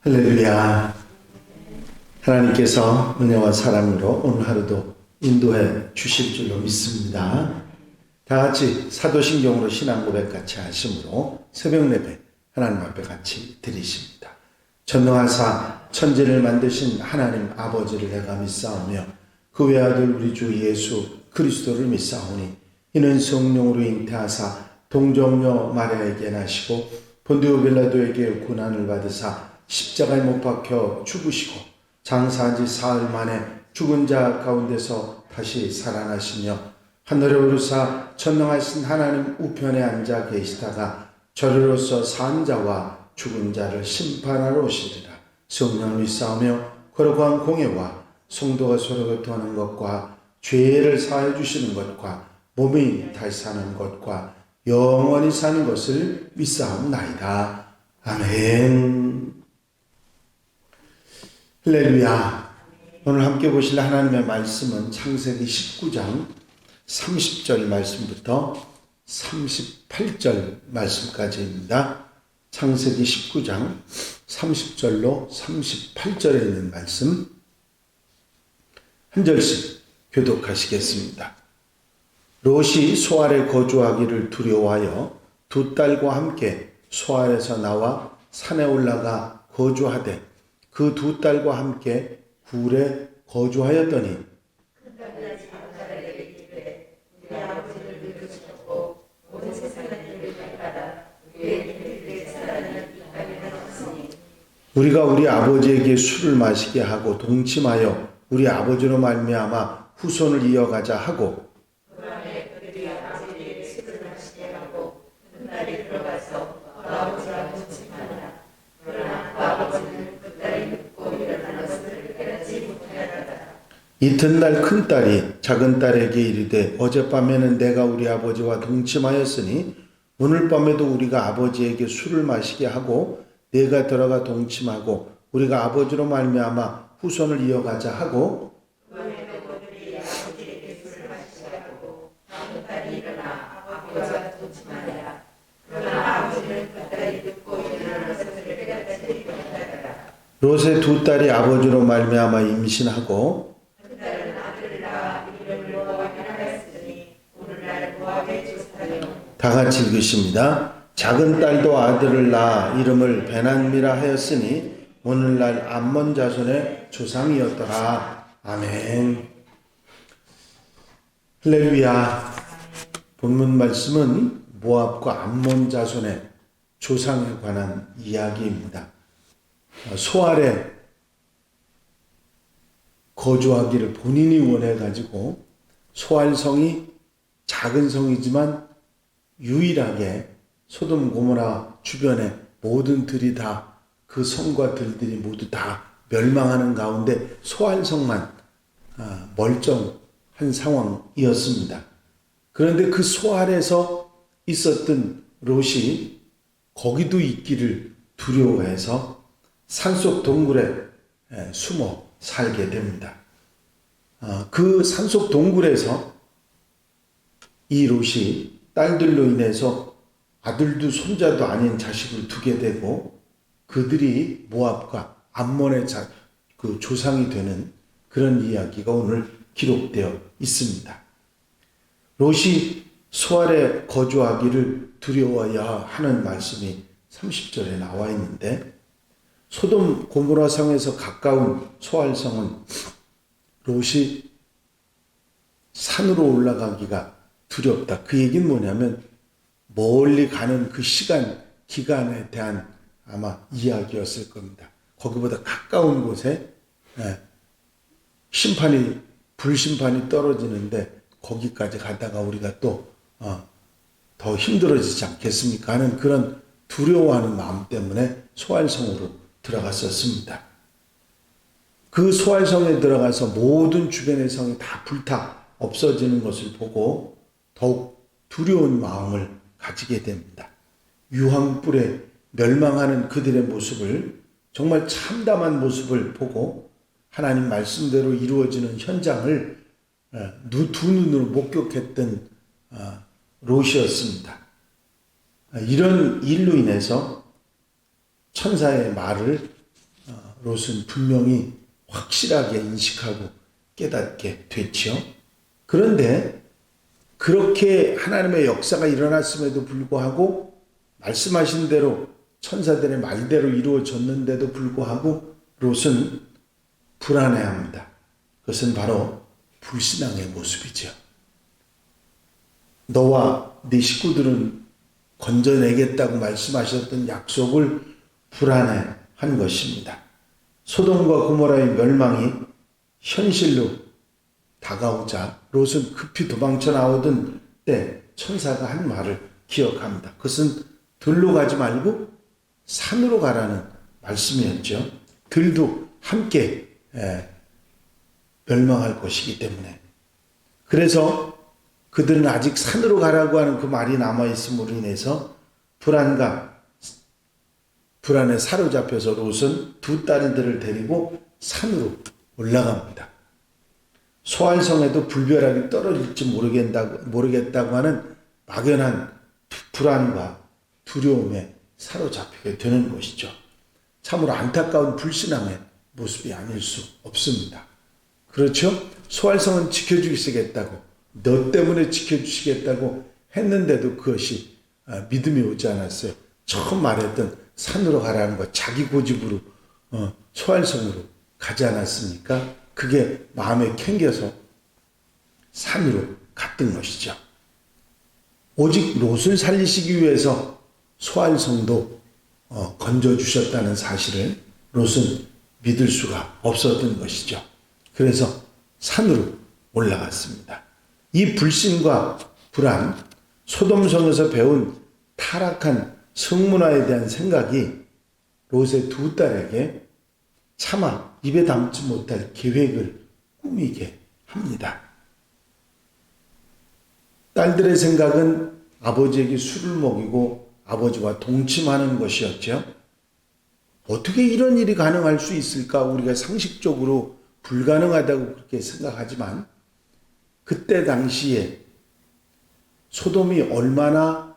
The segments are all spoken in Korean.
할렐루야. 하나님께서 은혜와 사랑으로 오늘 하루도 인도해 주실 줄로 믿습니다. 다 같이 사도신경으로 신앙 고백 같이 하심으로 새벽 예배 하나님 앞에 같이 드리십니다. 전능하사 천지를 만드신 하나님 아버지를 내가 믿사오며 그 외아들 우리 주 예수 그리스도를 믿사오니 이는 성령으로 잉태하사 동정녀 마리아에게 나시고 본디오 빌라도에게 고난을 받으사 십자가에 못 박혀 죽으시고 장사한 지 사흘 만에 죽은 자 가운데서 다시 살아나시며 하늘에 오르사 전능하신 하나님 우편에 앉아 계시다가 저리로서 산 자와 죽은 자를 심판하러 오시리라. 성령을 믿사오며 거룩한 공예와 성도가 서로 교통하는 것과 죄를 사해 주시는 것과 몸이 다시 사는 것과 영원히 사는 것을 믿사옵나이다. 아멘. 할렐루야. 오늘 함께 보실 하나님의 말씀은 창세기 19장 30절 말씀부터 38절 말씀까지입니다. 창세기 19장 30절로 38절에 있는 말씀 한 절씩 교독하시겠습니다. 롯이 소알에 거주하기를 두려워하여 두 딸과 함께 소알에서 나와 산에 올라가 거주하되 그 두 딸과 함께 굴에 거주하였더니 우리가 우리 아버지에게 술을 마시게 하고 동침하여 우리 아버지로 말미암아 후손을 이어가자 하고 이튿날 큰딸이 작은딸에게 이르되 어젯밤에는 내가 우리 아버지와 동침하였으니 오늘 밤에도 우리가 아버지에게 술을 마시게 하고 내가 들어가 동침하고 우리가 아버지로 말미암아 후손을 이어가자 하고 롯의 두 딸이 아버지로 말미암아 임신하고 다 같이 읽으십니다. 작은 딸도 아들을 낳아 이름을 베난미라 하였으니 오늘날 암몬 자손의 조상이었더라. 아멘. 할렐루야. 본문 말씀은 모압과 암몬 자손의 조상에 관한 이야기입니다. 소알에 거주하기를 본인이 원해가지고 소알성이 작은 성이지만 유일하게 소돔 고모라 주변의 모든 들이 다 그 성과 들들이 모두 다 멸망하는 가운데 소알성만 멀쩡한 상황이었습니다. 그런데 그 소알에서 있었던 롯이 거기도 있기를 두려워해서 산속 동굴에 숨어 살게 됩니다. 그 산속 동굴에서 이 롯이 딸들로 인해서 아들도 손자도 아닌 자식을 두게 되고 그들이 모압과 암몬의 그 조상이 되는 그런 이야기가 오늘 기록되어 있습니다. 롯이 소알에 거주하기를 두려워야 하는 말씀이 30절에 나와 있는데 소돔 고모라 성에서 가까운 소알성은 롯이 산으로 올라가기가 두렵다. 그 얘기는 뭐냐면 멀리 가는 그 기간에 대한 아마 이야기였을 겁니다. 거기보다 가까운 곳에 불심판이 떨어지는데 거기까지 가다가 우리가 또 더 힘들어지지 않겠습니까 하는 그런 두려워하는 마음 때문에 소알성으로 들어갔었습니다. 그 소알성에 들어가서 모든 주변의 성이 다 불타 없어지는 것을 보고 더욱 두려운 마음을 가지게 됩니다. 유황불에 멸망하는 그들의 모습을 정말 참담한 모습을 보고 하나님 말씀대로 이루어지는 현장을 두 눈으로 목격했던 롯이었습니다. 이런 일로 인해서 천사의 말을 롯은 분명히 확실하게 인식하고 깨닫게 됐죠. 그런데 그렇게 하나님의 역사가 일어났음에도 불구하고 말씀하신 대로 천사들의 말대로 이루어졌는데도 불구하고 롯은 불안해합니다. 그것은 바로 불신앙의 모습이죠. 너와 네 식구들은 건져내겠다고 말씀하셨던 약속을 불안해한 것입니다. 소돔과 고모라의 멸망이 현실로 다가오자 롯은 급히 도망쳐 나오던 때 천사가 한 말을 기억합니다. 그것은 들로 가지 말고 산으로 가라는 말씀이었죠. 들도 함께 멸망할 것이기 때문에. 그래서 그들은 아직 산으로 가라고 하는 그 말이 남아있음으로 인해서 불안에 사로잡혀서 롯은 두 딸들을 데리고 산으로 올라갑니다. 소알성에도 불벼락이 떨어질지 모르겠다고 하는 막연한 불안과 두려움에 사로잡히게 되는 것이죠. 참으로 안타까운 불신앙의 모습이 아닐 수 없습니다. 그렇죠? 소알성은 지켜주시겠다고, 너 때문에 지켜주시겠다고 했는데도 그것이 믿음이 오지 않았어요. 처음 말했던 산으로 가라는 것, 자기 고집으로 소알성으로 가지 않았습니까? 그게 마음에 캥겨서 산으로 갔던 것이죠. 오직 롯을 살리시기 위해서 소알성도 건져주셨다는 사실을 롯은 믿을 수가 없었던 것이죠. 그래서 산으로 올라갔습니다. 이 불신과 불안, 소돔성에서 배운 타락한 성문화에 대한 생각이 롯의 두 딸에게 차마 입에 담지 못할 계획을 꾸미게 합니다. 딸들의 생각은 아버지에게 술을 먹이고 아버지와 동침하는 것이었죠. 어떻게 이런 일이 가능할 수 있을까? 우리가 상식적으로 불가능하다고 그렇게 생각하지만 그때 당시에 소돔이 얼마나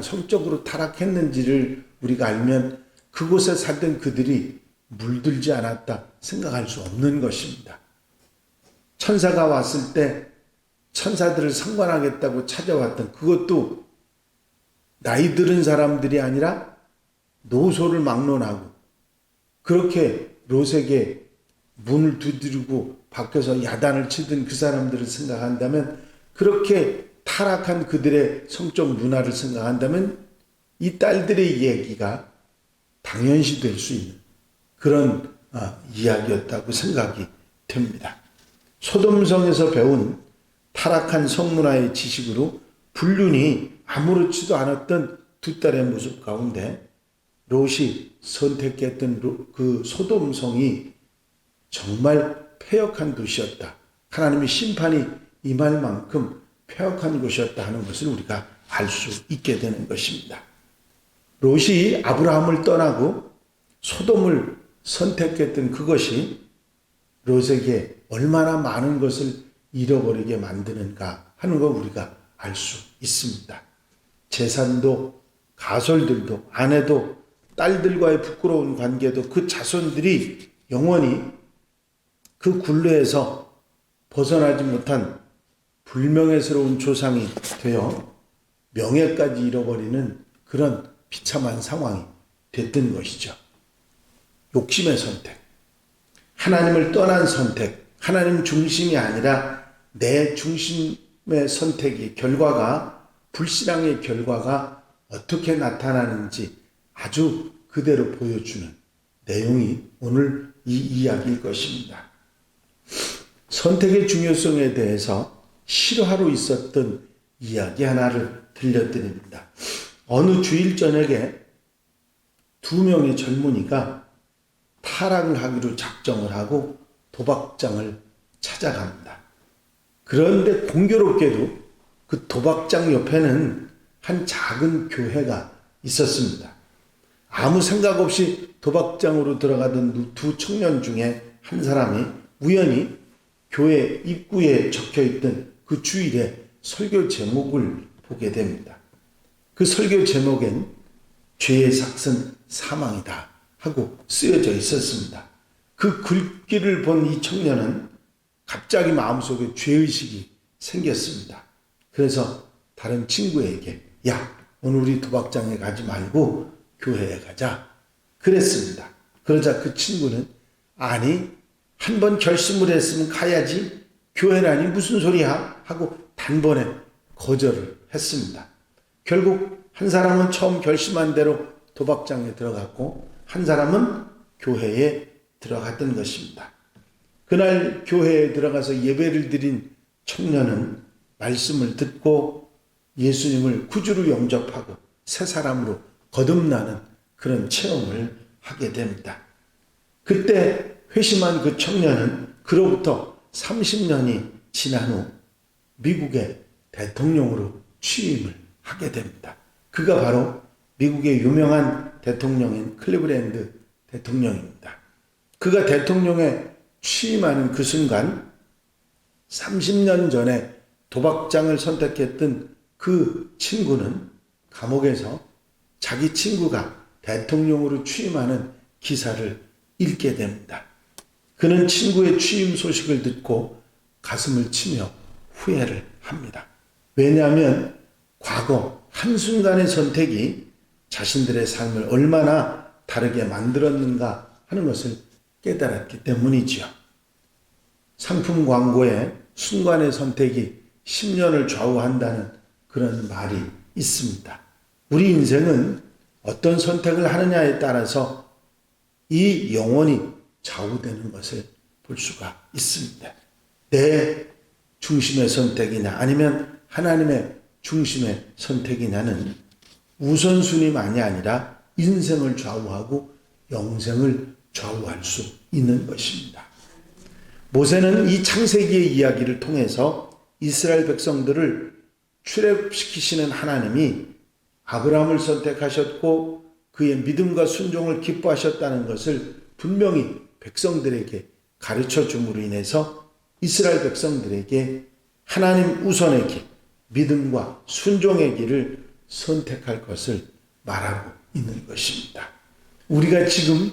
성적으로 타락했는지를 우리가 알면 그곳에 살던 그들이 물들지 않았다 생각할 수 없는 것입니다. 천사가 왔을 때 천사들을 상관하겠다고 찾아왔던 그것도 나이 들은 사람들이 아니라 노소를 막론하고 그렇게 롯에게 문을 두드리고 밖에서 야단을 치던 그 사람들을 생각한다면, 그렇게 타락한 그들의 성적 문화를 생각한다면 이 딸들의 얘기가 당연시 될 수 있는 그런 이야기였다고 생각이 됩니다. 소돔성에서 배운 타락한 성문화의 지식으로 불륜이 아무렇지도 않았던 두 딸의 모습 가운데 롯이 선택했던 그 소돔성이 정말 패역한 도시였다. 하나님의 심판이 임할 만큼 패역한 곳이었다 하는 것을 우리가 알 수 있게 되는 것입니다. 롯이 아브라함을 떠나고 소돔을 선택했던 그것이 롯에게 얼마나 많은 것을 잃어버리게 만드는가 하는 걸 우리가 알 수 있습니다. 재산도, 가솔들도, 아내도, 딸들과의 부끄러운 관계도, 그 자손들이 영원히 그 굴레에서 벗어나지 못한 불명예스러운 조상이 되어 명예까지 잃어버리는 그런 비참한 상황이 됐던 것이죠. 욕심의 선택, 하나님을 떠난 선택, 하나님 중심이 아니라 내 중심의 선택이 결과가, 불신앙의 결과가 어떻게 나타나는지 아주 그대로 보여주는 내용이 오늘 이 이야기일 것입니다. 선택의 중요성에 대해서 실화로 있었던 이야기 하나를 들려드립니다. 어느 주일 저녁에 두 명의 젊은이가 타락을 하기로 작정을 하고 도박장을 찾아갑니다. 그런데 공교롭게도 그 도박장 옆에는 한 작은 교회가 있었습니다. 아무 생각 없이 도박장으로 들어가던 두 청년 중에 한 사람이 우연히 교회 입구에 적혀있던 그 주일의 설교 제목을 보게 됩니다. 그 설교 제목엔 죄의 삭은 사망이다 하고 쓰여져 있었습니다. 그 글귀를 본 이 청년은 갑자기 마음속에 죄의식이 생겼습니다. 그래서 다른 친구에게 야, 오늘 우리 도박장에 가지 말고 교회에 가자 그랬습니다. 그러자 그 친구는 아니, 한번 결심을 했으면 가야지, 교회라니 무슨 소리야 하고 단번에 거절을 했습니다. 결국 한 사람은 처음 결심한 대로 도박장에 들어갔고 한 사람은 교회에 들어갔던 것입니다. 그날 교회에 들어가서 예배를 드린 청년은 말씀을 듣고 예수님을 구주로 영접하고 새 사람으로 거듭나는 그런 체험을 하게 됩니다. 그때 회심한 그 청년은 그로부터 30년이 지난 후 미국의 대통령으로 취임을 하게 됩니다. 그가 바로 미국의 유명한 대통령인 클리브랜드 대통령입니다. 그가 대통령에 취임하는 그 순간 30년 전에 도박장을 선택했던 그 친구는 감옥에서 자기 친구가 대통령으로 취임하는 기사를 읽게 됩니다. 그는 친구의 취임 소식을 듣고 가슴을 치며 후회를 합니다. 왜냐하면 과거 한순간의 선택이 자신들의 삶을 얼마나 다르게 만들었는가 하는 것을 깨달았기 때문이지요. 상품 광고에 순간의 선택이 10년을 좌우한다는 그런 말이 있습니다. 우리 인생은 어떤 선택을 하느냐에 따라서 이 영혼이 좌우되는 것을 볼 수가 있습니다. 내 중심의 선택이냐 아니면 하나님의 중심의 선택이냐는 우선순위만이 아니라 인생을 좌우하고 영생을 좌우할 수 있는 것입니다. 모세는 이 창세기의 이야기를 통해서 이스라엘 백성들을 출애굽시키시는 하나님이 아브라함을 선택하셨고 그의 믿음과 순종을 기뻐하셨다는 것을 분명히 백성들에게 가르쳐 줌으로 인해서 이스라엘 백성들에게 하나님 우선의 길, 믿음과 순종의 길을 선택할 것을 말하고 있는 것입니다. 우리가 지금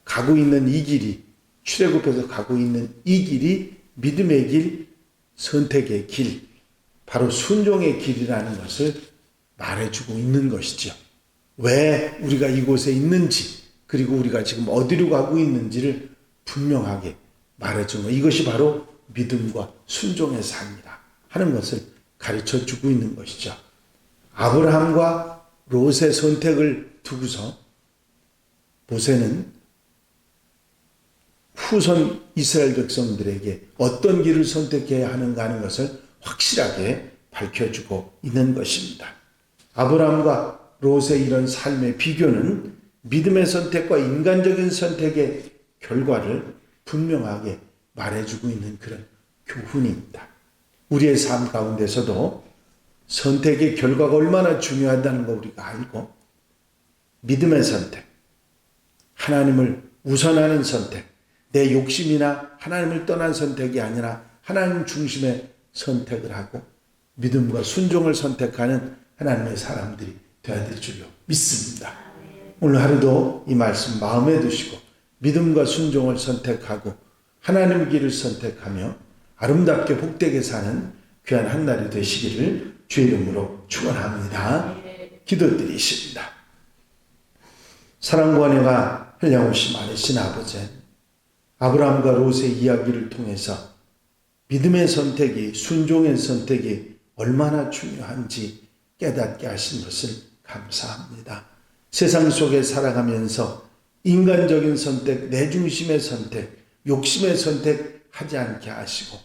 가고 있는 이 길이, 출애굽해서 가고 있는 이 길이 믿음의 길, 선택의 길, 바로 순종의 길이라는 것을 말해주고 있는 것이죠. 왜 우리가 이곳에 있는지, 그리고 우리가 지금 어디로 가고 있는지를 분명하게 말해주는 이것이 바로 믿음과 순종의 삶이라 하는 것을 가르쳐주고 있는 것이죠. 아브라함과 롯의 선택을 두고서 모세는 후손 이스라엘 백성들에게 어떤 길을 선택해야 하는가 하는 것을 확실하게 밝혀주고 있는 것입니다. 아브라함과 롯의 이런 삶의 비교는 믿음의 선택과 인간적인 선택의 결과를 분명하게 말해주고 있는 그런 교훈입니다. 우리의 삶 가운데서도 선택의 결과가 얼마나 중요하다는 거 우리가 알고 믿음의 선택, 하나님을 우선하는 선택, 내 욕심이나 하나님을 떠난 선택이 아니라 하나님 중심의 선택을 하고 믿음과 순종을 선택하는 하나님의 사람들이 되어야 될 줄로 믿습니다. 오늘 하루도 이 말씀 마음에 두시고 믿음과 순종을 선택하고 하나님의 길을 선택하며 아름답게 복되게 사는 귀한 한 날이 되시기를 주의 이름으로 축원합니다. 기도드리십니다. 사랑과 은혜가 흘려오시 많으신 아버지, 아브라함과 롯의 이야기를 통해서 믿음의 선택이, 순종의 선택이 얼마나 중요한지 깨닫게 하신 것을 감사합니다. 세상 속에 살아가면서 인간적인 선택, 내 중심의 선택, 욕심의 선택 하지 않게 하시고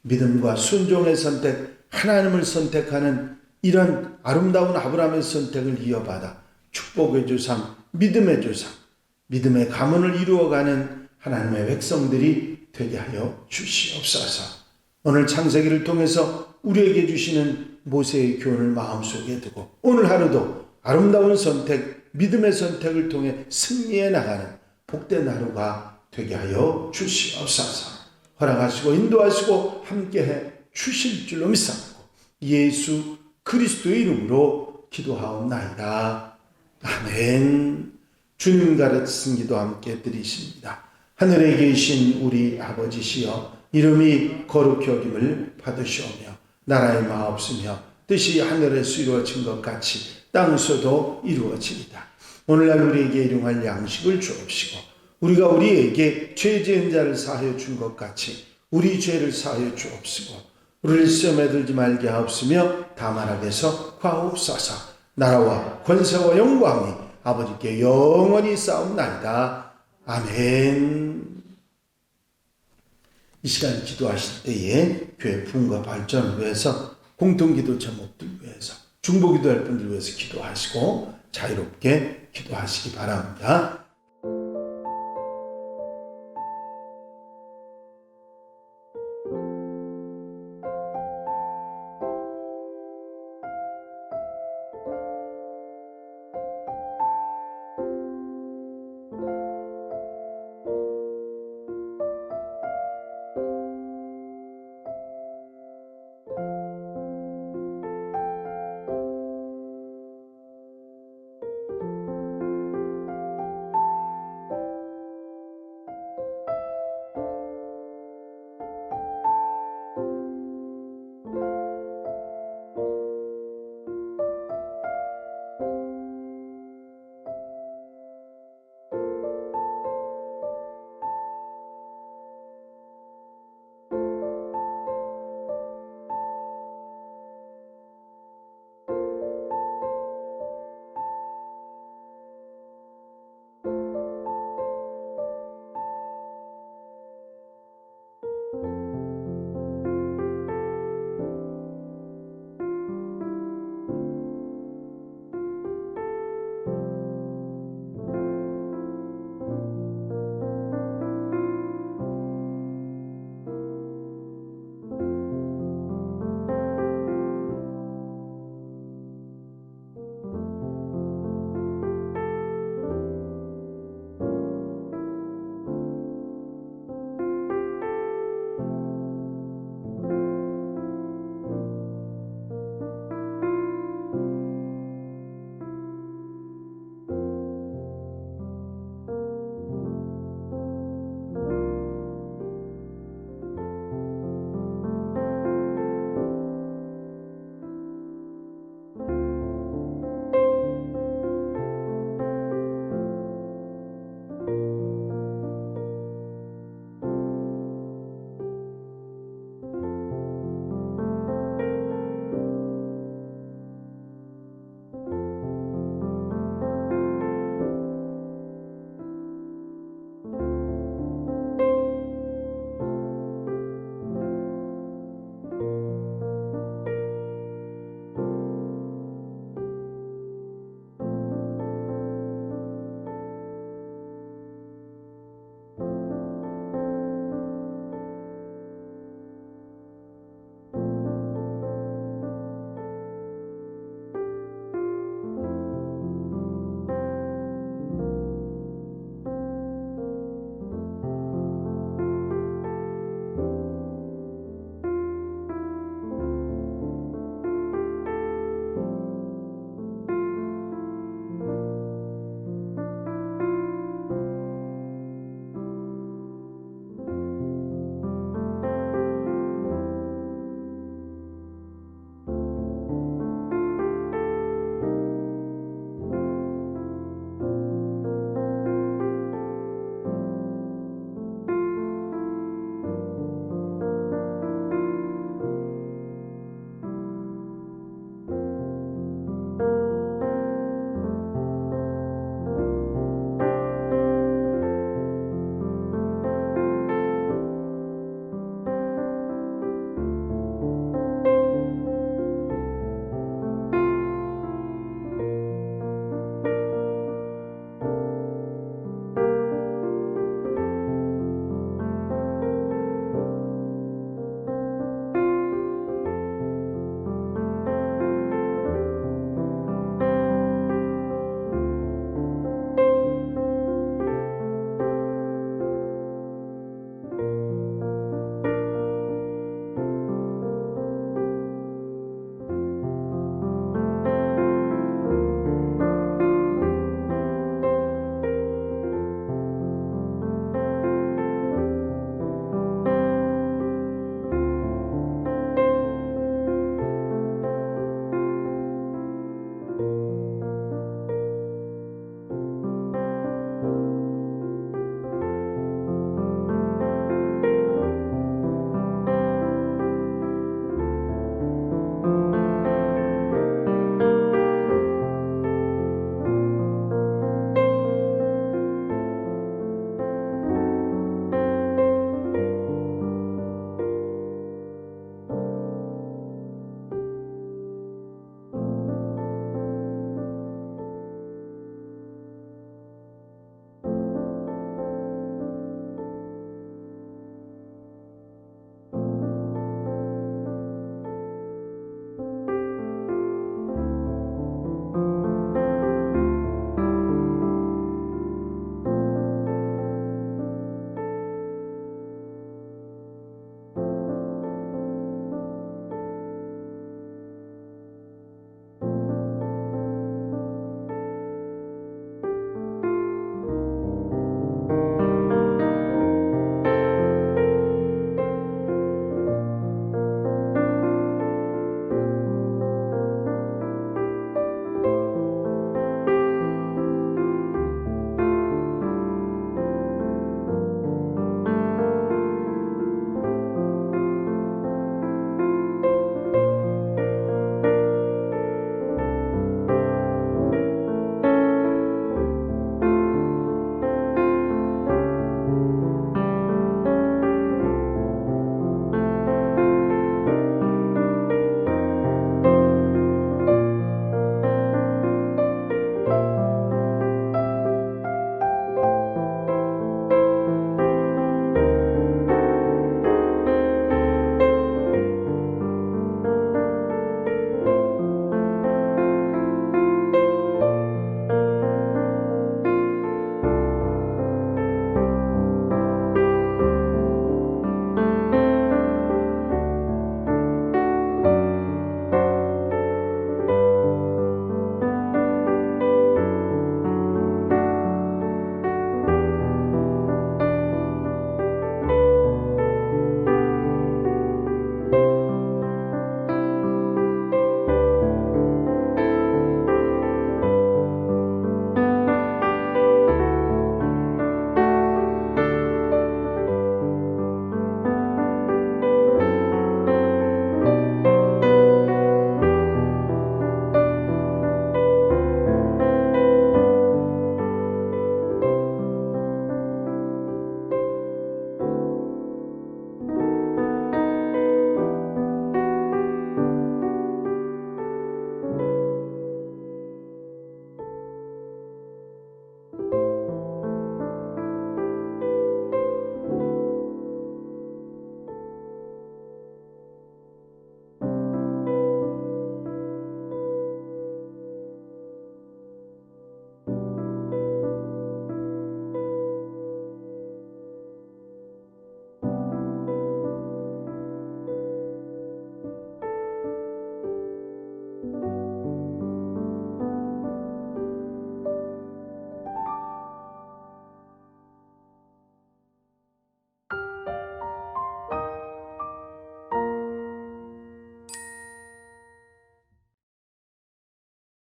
믿음과 순종의 선택, 하나님을 선택하는 이런 아름다운 아브라함의 선택을 이어받아 축복의 조상, 믿음의 조상, 믿음의 가문을 이루어가는 하나님의 백성들이 되게 하여 주시옵소서. 오늘 창세기를 통해서 우리에게 주시는 모세의 교훈을 마음속에 두고 오늘 하루도 아름다운 선택, 믿음의 선택을 통해 승리해 나가는 복된 하루가 되게 하여 주시옵소서. 허락하시고 인도하시고 함께해 주실 줄로 믿사옵고 예수 그리스도의 이름으로 기도하옵나이다. 아멘. 주님 가르치신 기도 함께 드리십니다. 하늘에 계신 우리 아버지시여 이름이 거룩히 여김을 받으시오며 나라의 마옵시며 뜻이 하늘에서 이루어진 것 같이 땅에서도 이루어지이다. 오늘날 우리에게 일용할 양식을 주옵시고 우리가 우리에게 죄 지은 자를 사하여 준 것 같이 우리 죄를 사하여 주옵시고 우리를 시험에 들지 말게 하옵시며 다만 악에서 구하옵소서. 나라와 권세와 영광이 아버지께 영원히 쌓옵나이다. 아멘. 이 시간 기도하실 때에 교회 부흥과 발전을 위해서 공동기도 제목들 위해서 중보기도할 분들 위해서 기도하시고 자유롭게 기도하시기 바랍니다.